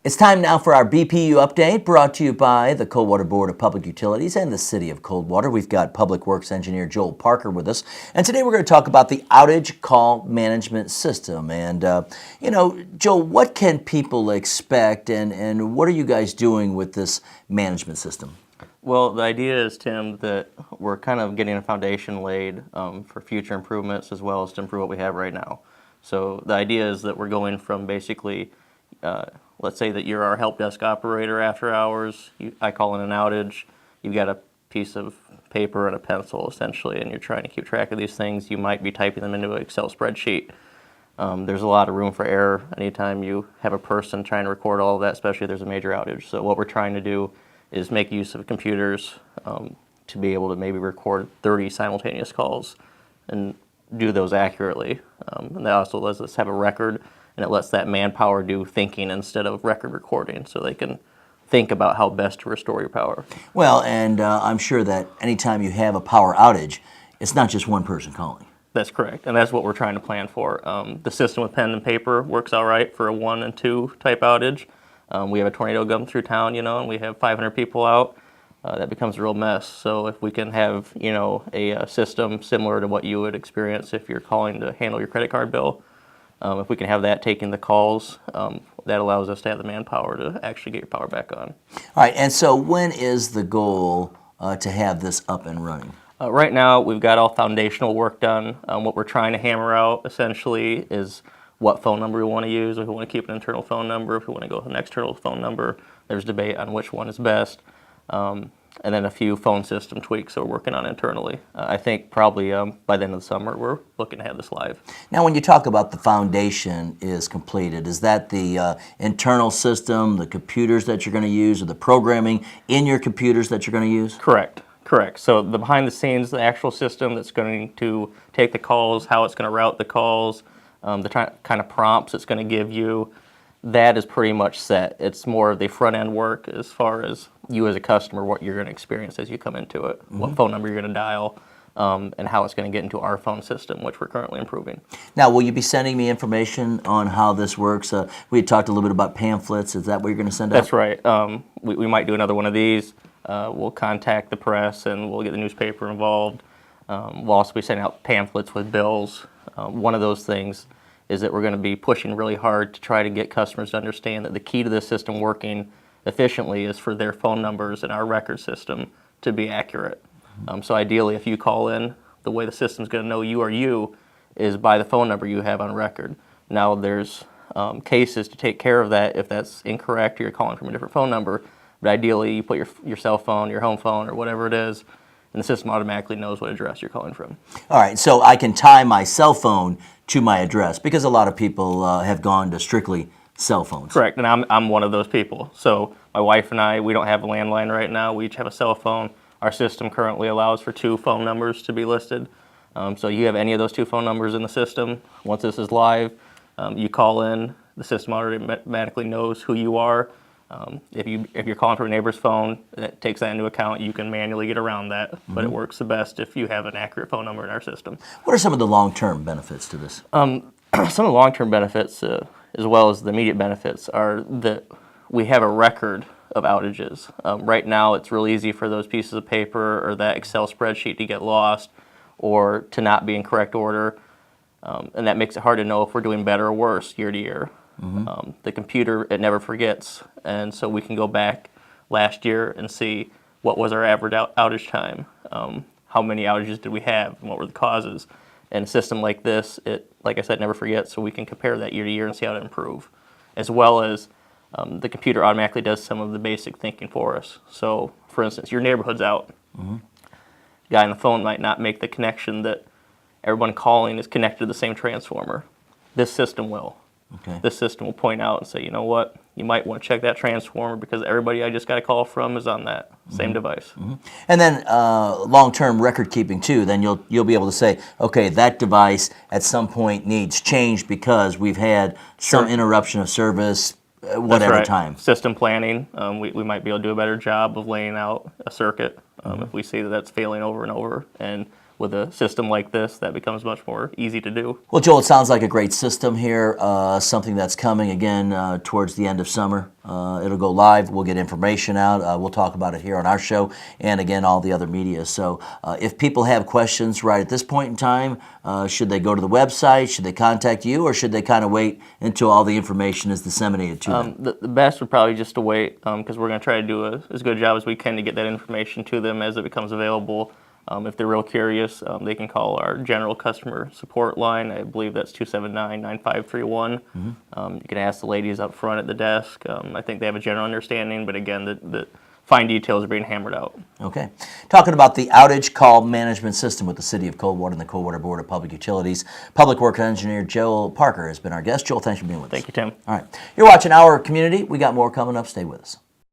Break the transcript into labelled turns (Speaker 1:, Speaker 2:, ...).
Speaker 1: It's time now for our BPU update, brought to you by the Coldwater Board of Public Utilities and the City of Coldwater. We've got Public Works Engineer Joel Parker with us, and today we're going to talk about the outage call management system. And, Joel, what can people expect, and what are you guys doing with this management system?
Speaker 2: Well, the idea is, Tim, that we're kind of getting a foundation laid for future improvements as well as to improve what we have right now. So the idea is that we're going from basically let's say that you're our help desk operator after hours. I call in an outage. You've got a piece of paper and a pencil, essentially, and you're trying to keep track of these things. You might be typing them into an Excel spreadsheet. There's a lot of room for error anytime you have a person trying to record all of that, especially if there's a major outage. So what we're trying to do is make use of computers to be able to maybe record 30 simultaneous calls and do those accurately. And that also lets us have a record, and it lets that manpower do thinking instead of record recording, so they can think about how best to restore your power.
Speaker 1: Well, and I'm sure that anytime you have a power outage, it's not just one person calling.
Speaker 2: That's correct, and that's what we're trying to plan for. The system with pen and paper works all right for a 1 and 2 type outage. We have a tornado come through town, and we have 500 people out. That becomes a real mess. So if we can have, a system similar to what you would experience if you're calling to handle your credit card bill, if we can have that taking the calls, that allows us to have the manpower to actually get your power back on.
Speaker 1: All right, and so when is the goal to have this up and running?
Speaker 2: Right now, we've got all foundational work done. What we're trying to hammer out, essentially, is what phone number we want to use. If we want to keep an internal phone number, if we want to go with an external phone number, there's debate on which one is best. And then a few phone system tweaks that we're working on internally. I think probably by the end of the summer, we're looking to have this live.
Speaker 1: Now, when you talk about the foundation is completed, is that the internal system, the computers that you're going to use, or the programming in your computers that you're going to use?
Speaker 2: Correct. So the behind the scenes, the actual system that's going to take the calls, how it's going to route the calls, the kind of prompts it's going to give you, that is pretty much set. It's more of the front end work as far as you as a customer, what you're going to experience as you come into it, what phone number you're going to dial, and how it's going to get into our phone system, which we're currently improving.
Speaker 1: Now, will you be sending me information on how this works? We had talked a little bit about pamphlets. Is that what you're going to send out?
Speaker 2: That's right. We might do another one of these. We'll contact the press and we'll get the newspaper involved. We'll also be sending out pamphlets with bills. One of those things is that we're going to be pushing really hard to try to get customers to understand that the key to this system working efficiently is for their phone numbers in our record system to be accurate. So ideally, if you call in, the way the system's going to know you are you is by the phone number you have on record. Now, there's cases to take care of that if that's incorrect or you're calling from a different phone number, but ideally you put your cell phone, your home phone, or whatever it is, and the system automatically knows what address you're calling from.
Speaker 1: All right, so I can tie my cell phone to my address, because a lot of people have gone to strictly cell phones.
Speaker 2: Correct, and I'm one of those people. So my wife and I, we don't have a landline right now. We each have a cell phone. Our system currently allows for 2 phone numbers to be listed. So you have any of those 2 phone numbers in the system. Once this is live, you call in. The system automatically knows who you are. If you're calling from a neighbor's phone, that takes that into account. You can manually get around that, but it works the best if you have an accurate phone number in our system.
Speaker 1: What are some of the long-term benefits to this?
Speaker 2: Some of the long-term benefits, as well as the immediate benefits, are that we have a record of outages. Right now, it's real easy for those pieces of paper or that Excel spreadsheet to get lost or to not be in correct order, and that makes it hard to know if we're doing better or worse year to year. The computer, it never forgets, and so we can go back last year and see what was our average outage time, how many outages did we have, and what were the causes. And a system like this, it, like I said, never forgets, so we can compare that year to year and see how to improve. As well as the computer automatically does some of the basic thinking for us. So, for instance, your neighborhood's out. The guy on the phone might not make the connection that everyone calling is connected to the same transformer. This system will.
Speaker 1: Okay.
Speaker 2: This system will point out and say, you know what, you might want to check that transformer because everybody I just got a call from is on that same device.
Speaker 1: And then long-term record keeping too. Then you'll be able to say, okay, that device at some point needs change because we've had some interruption of service, whatever
Speaker 2: That's right.
Speaker 1: time.
Speaker 2: System planning. We might be able to do a better job of laying out a circuit if we see that that's failing over and over. And with a system like this, that becomes much more easy to do.
Speaker 1: Well, Joel, it sounds like a great system here, something that's coming again towards the end of summer. It'll go live. We'll get information out. We'll talk about it here on our show and, again, all the other media. So if people have questions right at this point in time, should they go to the website? Should they contact you? Or should they kind of wait until all the information is disseminated to them?
Speaker 2: The best would probably just to wait, because we're going to try to do as good a job as we can to get that information to them as it becomes available. If they're real curious, they can call our general customer support line. I believe that's 279-9531. You can ask the ladies up front at the desk. I think they have a general understanding, but again, the fine details are being hammered out.
Speaker 1: Okay. Talking about the outage call management system with the City of Coldwater and the Coldwater Board of Public Utilities, Public Works Engineer Joel Parker has been our guest. Joel, thanks for being with us.
Speaker 2: Thank you, Tim.
Speaker 1: All right. You're watching Our Community. We got more coming up. Stay with us.